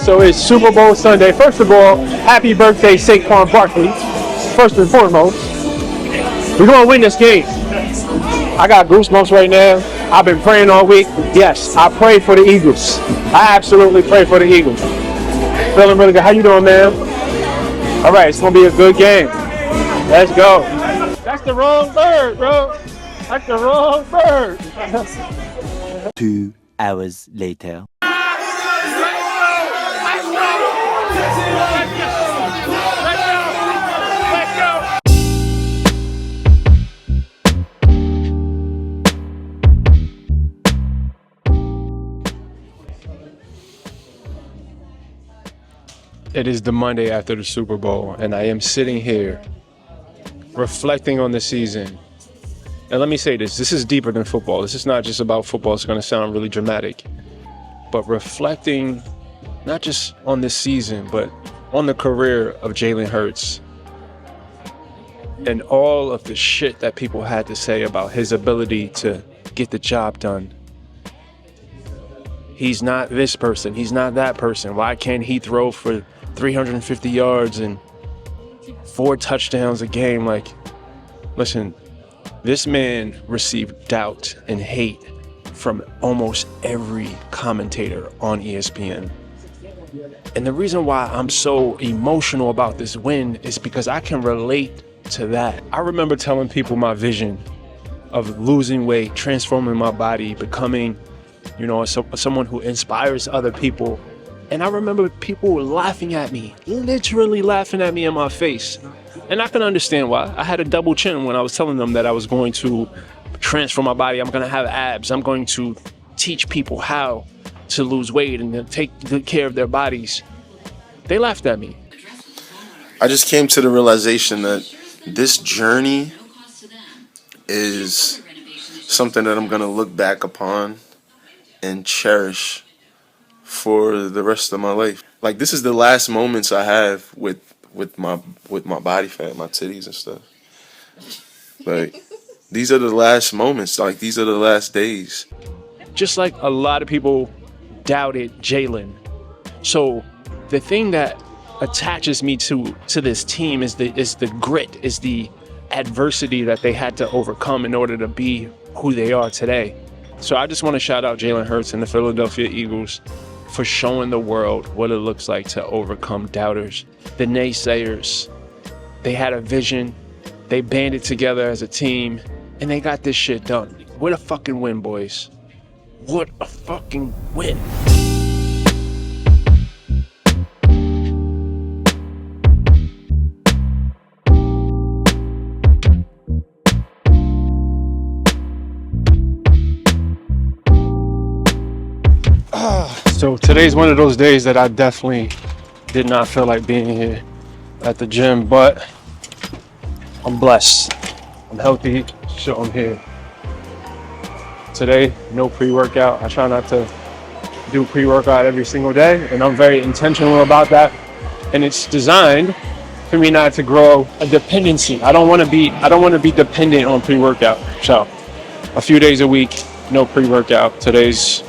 So it's Super Bowl Sunday. First of all, happy birthday, Saquon Barkley. First and foremost, we're gonna win this game. I got goosebumps right now. I've been praying all week. Yes, I pray for the Eagles. I absolutely pray for the Eagles. Feeling really good. How you doing, man? All right, it's gonna be a good game. Let's go. That's the wrong bird, bro. That's the wrong bird. 2 hours later. It is the Monday after the Super Bowl, and I am sitting here reflecting on the season. And let me say this is deeper than football. This is not just about football. It's going to sound really dramatic. But reflecting not just on this season, but on the career of Jalen Hurts and all of the shit that people had to say about his ability to get the job done. He's not this person. He's not that person. Why can't he throw for 350 yards and 4 touchdowns a game? Like, listen, this man received doubt and hate from almost every commentator on ESPN. And the reason why I'm so emotional about this win is because I can relate to that. I remember telling people my vision of losing weight, transforming my body, becoming, someone who inspires other people. And I remember people were laughing at me, literally laughing at me in my face. And I can understand why. I had a double chin when I was telling them that I was going to transform my body. I'm going to have abs. I'm going to teach people how to lose weight and to take good care of their bodies. They laughed at me. I just came to the realization that this journey is something that I'm going to look back upon and cherish for the rest of my life. Like, this is the last moments I have with my body fat, my titties and stuff. Like, these are the last moments. Like, these are the last days. Just like a lot of people doubted Jalen. So the thing that attaches me to this team is the grit, is the adversity that they had to overcome in order to be who they are today. So I just want to shout out Jalen Hurts and the Philadelphia Eagles for showing the world what it looks like to overcome doubters, the naysayers. They had a vision, they banded together as a team, and they got this shit done. What a fucking win, boys. What a fucking win. So today's one of those days that I definitely did not feel like being here at the gym, but I'm blessed. I'm healthy, so I'm here. Today, no pre-workout. I try not to do pre-workout every single day, and I'm very intentional about that. And it's designed for me not to grow a dependency. I don't want to be dependent on pre-workout. So a few days a week, no pre-workout. Today's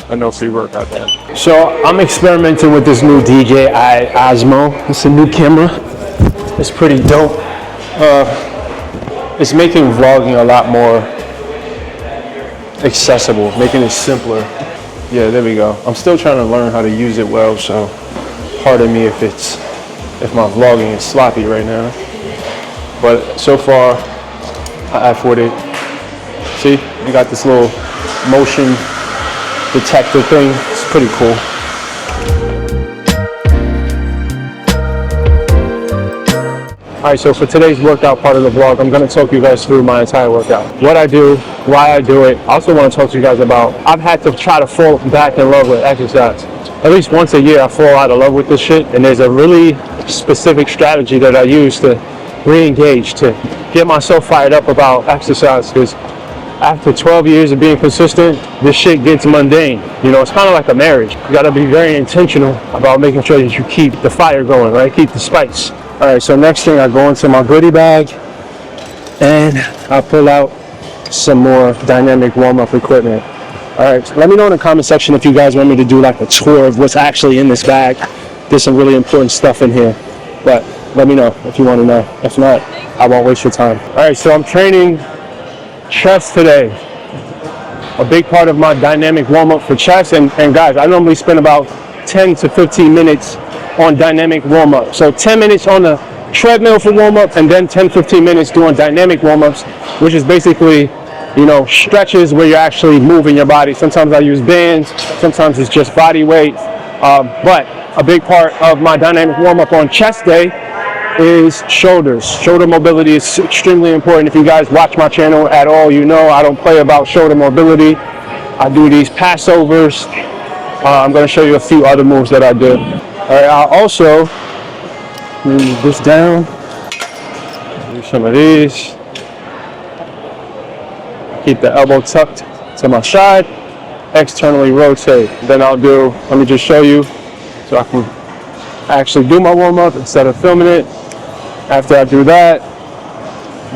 a no free workout day. So I'm experimenting with this new DJI Osmo. It's a new camera. It's pretty dope. It's making vlogging a lot more accessible, making it simpler. Yeah, there we go. I'm still trying to learn how to use it well, so pardon me if my vlogging is sloppy right now. But so far, I afford it. See, you got this little motion detector thing. It's pretty cool. All right, so for today's workout part of the vlog, I'm going to talk you guys through my entire workout. What I do, why I do it. I also want to talk to you guys about, I've had to try to fall back in love with exercise. At least once a year, I fall out of love with this shit. And there's a really specific strategy that I use to re-engage, to get myself fired up about exercise. Because after 12 years of being consistent, this shit gets mundane. You know, it's kind of like a marriage. You got to be very intentional about making sure that you keep the fire going, right? Keep the spice. All right, so next thing, I go into my goodie bag and I pull out some more dynamic warm-up equipment. All right, so let me know in the comment section if you guys want me to do like a tour of what's actually in this bag. There's some really important stuff in here, but let me know if you want to know. If not, I won't waste your time. All right, so I'm training chest today. A big part of my dynamic warm-up for chest, and guys, I normally spend about 10 to 15 minutes on dynamic warm-up. So 10 minutes on the treadmill for warm-up, and then 10-15 minutes doing dynamic warm-ups, which is basically, you know, stretches where you're actually moving your body. Sometimes I use bands, sometimes it's just body weight. But a big part of my dynamic warm-up on chest day is shoulders. Shoulder mobility is extremely important. If you guys watch my channel at all, you know I don't play about shoulder mobility. I do these passovers. I'm going to show you a few other moves that I do. All right, I'll also move this down. Do some of these. Keep the elbow tucked to my side. Externally rotate. Then I'll do, let me just show you so I can actually do my warm-up instead of filming it. After I do that,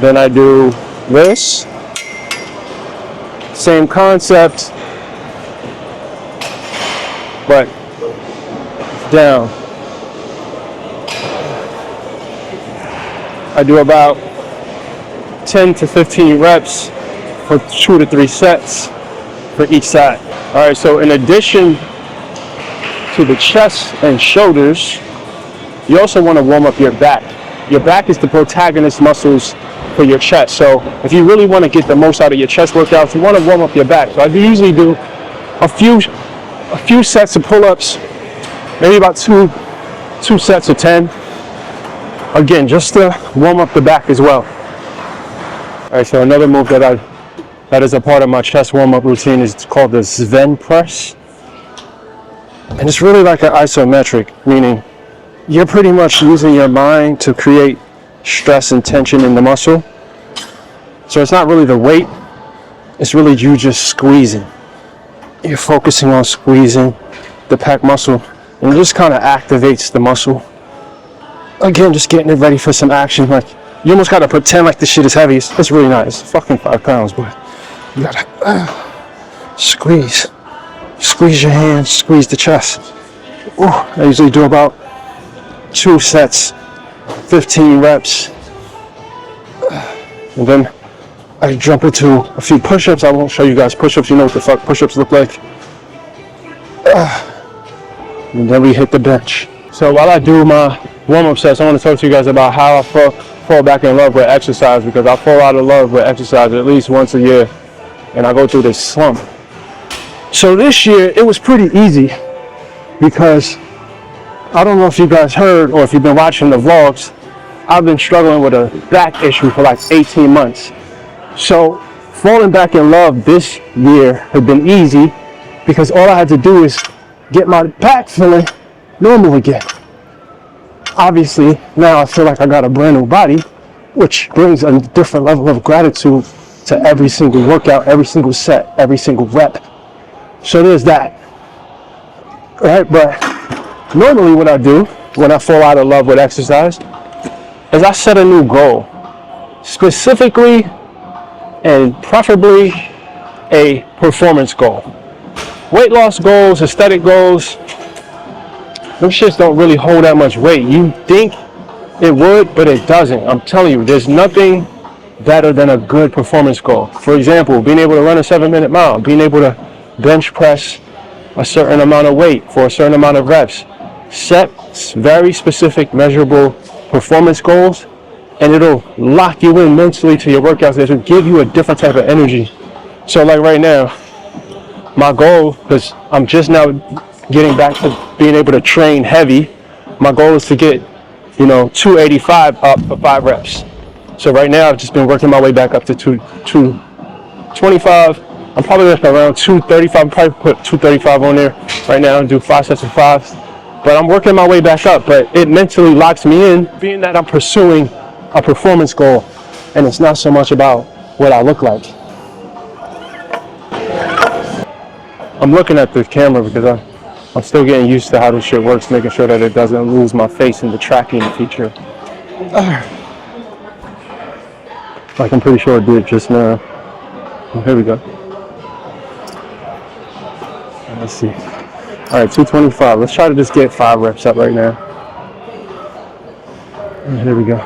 then I do this. Same concept, but down. I do about 10 to 15 reps for 2 to 3 sets for each side. All right, so in addition to the chest and shoulders, you also want to warm up your back. Your back is the protagonist muscles for your chest. So if you really want to get the most out of your chest workouts, you want to warm up your back. So I usually do a few sets of pull-ups, maybe about two sets of 10. Again, just to warm up the back as well. All right, so another move that is a part of my chest warm-up routine is called the Sven press. And it's really like an isometric, meaning you're pretty much using your mind to create stress and tension in the muscle. So it's not really the weight, it's really you just squeezing. You're focusing on squeezing the pec muscle, and it just kind of activates the muscle. Again, just getting it ready for some action. Like, you almost gotta pretend like this shit is heavy. It's really not. It's fucking 5 pounds, but you gotta squeeze. Squeeze your hands, squeeze the chest. Ooh, I usually do about 2 sets, 15 reps. And then I jump into a few push-ups. I won't show you guys push-ups. You know what the fuck push-ups look like. And then we hit the bench. So while I do my warm-up sets, I want to talk to you guys about how I fall back in love with exercise, because I fall out of love with exercise at least once a year, and I go through this slump. So this year, it was pretty easy because I don't know if you guys heard or if you've been watching the vlogs, I've been struggling with a back issue for like 18 months. So falling back in love this year has been easy because all I had to do is get my back feeling normal again. Obviously, now I feel like I got a brand new body, which brings a different level of gratitude to every single workout, every single set, every single rep. So there's that. All right, but normally what I do when I fall out of love with exercise is I set a new goal, specifically and preferably a performance goal. Weight loss goals, aesthetic goals, those shits don't really hold that much weight. You think it would, but it doesn't. I'm telling you, there's nothing better than a good performance goal. For example, being able to run a 7-minute mile, being able to bench press a certain amount of weight for a certain amount of reps. Set very specific, measurable performance goals, and it'll lock you in mentally to your workouts. It'll give you a different type of energy. So like right now, my goal, because I'm just now getting back to being able to train heavy, my goal is to get, 285 up for 5 reps. So right now I've just been working my way back up to 225. I'm probably around 235. I'll probably put 235 on there right now and do 5 sets of 5s. But I'm working my way back up, but it mentally locks me in, being that I'm pursuing a performance goal, and it's not so much about what I look like. I'm looking at the camera because I'm still getting used to how this shit works, making sure that it doesn't lose my face in the tracking feature. Like I'm pretty sure it did just now. Oh, here we go. Let's see. All right, 225. Let's try to just get 5 reps up right now. And here we go.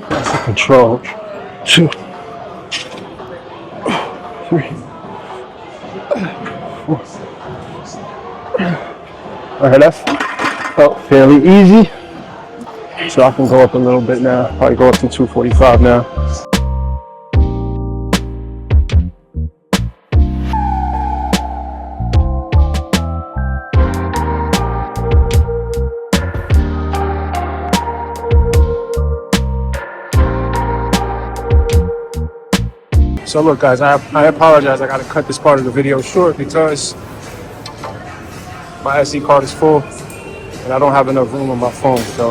That's the control. 2, 3, 4. All right, that's felt fairly easy. So I can go up a little bit now. Probably go up to 245 now. So look guys, I apologize. I gotta cut this part of the video short because my SD card is full and I don't have enough room on my phone. So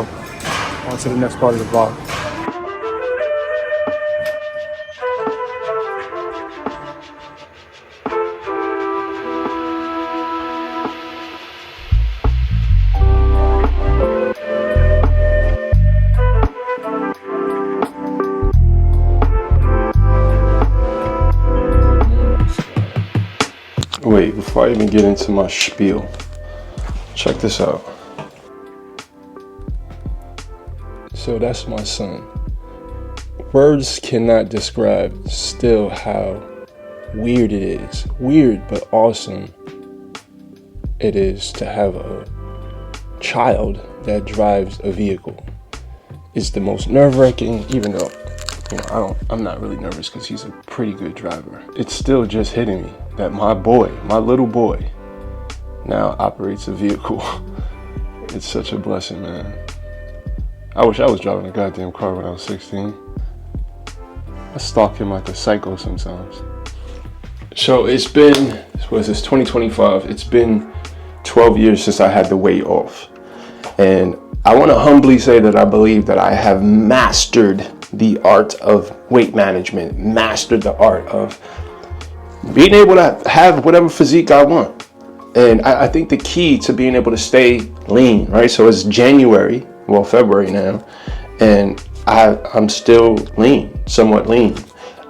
on to the next part of the vlog. Wait, before I even get into my spiel, check this out. So that's my son. Words cannot describe still how weird it is. Weird but awesome it is to have a child that drives a vehicle. It's the most nerve-wracking, even though I'm not really nervous because he's a pretty good driver. It's still just hitting me that my little boy, now operates a vehicle. It's such a blessing, man. I wish I was driving a goddamn car when I was 16. I stalk him like a psycho sometimes. So it's been, what is this, 2025? It's been 12 years since I had the weight off. And I want to humbly say that I believe that I have mastered the art of weight management, mastered the art of being able to have whatever physique I want. And I think the key to being able to stay lean, right? So it's January, well, February now, and I'm still lean, somewhat lean.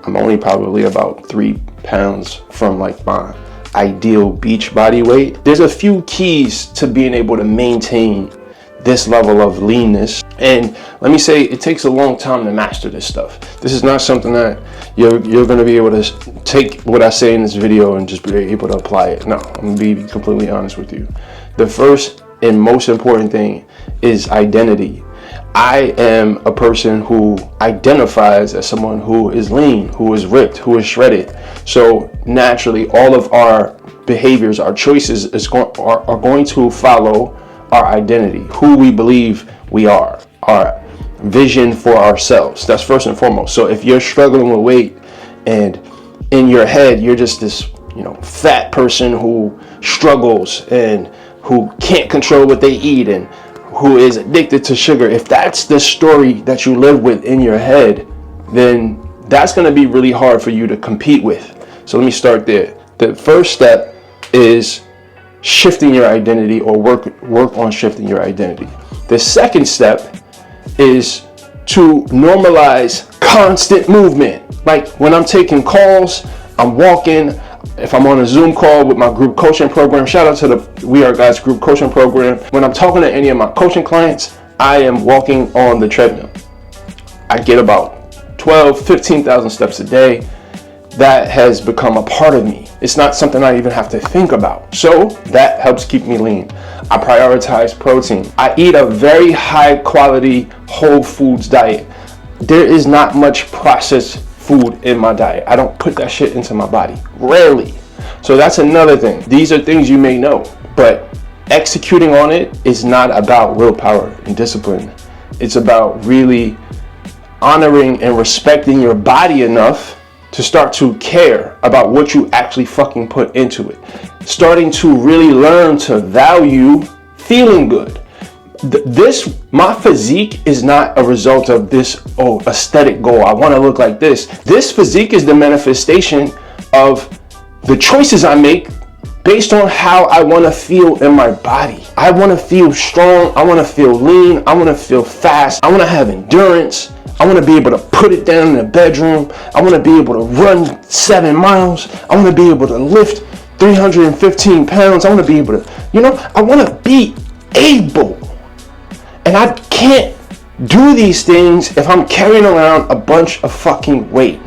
I'm only probably about 3 pounds from like my ideal beach body weight. There's a few keys to being able to maintain this level of leanness. And let me say, it takes a long time to master this stuff. This is not something that you're going to be able to take what I say in this video and just be able to apply it. No, I'm going to be completely honest with you. The first and most important thing is identity. I am a person who identifies as someone who is lean, who is ripped, who is shredded. So naturally, all of our behaviors, our choices are going to follow our identity, who we believe we are, our vision for ourselves. That's first and foremost. So if you're struggling with weight and in your head you're just this, fat person who struggles and who can't control what they eat and who is addicted to sugar, if that's the story that you live with in your head, then that's going to be really hard for you to compete with. So let me start there. The first step is shifting your identity, or work on shifting your identity. The second step is to normalize constant movement. Like when I'm taking calls, I'm walking. If I'm on a Zoom call with my group coaching program, shout out to the We Are Guys group coaching program. When I'm talking to any of my coaching clients, I am walking on the treadmill. I get about 15,000 steps a day. That has become a part of me. It's not something I even have to think about. So that helps keep me lean. I prioritize protein. I eat a very high quality whole foods diet. There is not much processed food in my diet. I don't put that shit into my body, rarely. So that's another thing. These are things you may know, but executing on it is not about willpower and discipline. It's about really honoring and respecting your body enough to start to care about what you actually fucking put into it. Starting to really learn to value feeling good. My physique is not a result of this aesthetic goal. I want to look like this. This physique is the manifestation of the choices I make based on how I want to feel in my body. I want to feel strong. I want to feel lean. I want to feel fast. I want to have endurance. I want to be able to put it down in the bedroom. I want to be able to run 7 miles. I want to be able to lift 315 pounds. I want to be able to, I want to be able. And I can't do these things if I'm carrying around a bunch of fucking weight.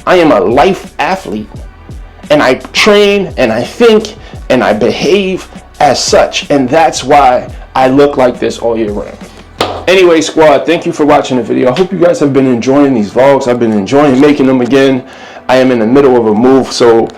I am a life athlete. And I train and I think and I behave as such. And that's why I look like this all year round. Anyway, squad, thank you for watching the video. I hope you guys have been enjoying these vlogs. I've been enjoying making them again. I am in the middle of a move, so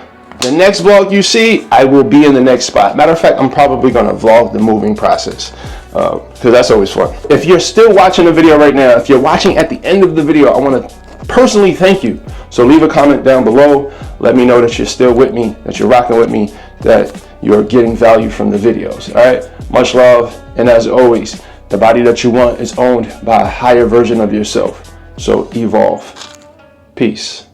the next vlog you see, I will be in the next spot. Matter of fact, I'm probably going to vlog the moving process because that's always fun. If you're still watching the video right now, if you're watching at the end of the video, I want to personally thank you. So leave a comment down below. Let me know that you're still with me, that you're rocking with me, that you're getting value from the videos. All right, much love, and as always, the body that you want is owned by a higher version of yourself. So evolve. Peace.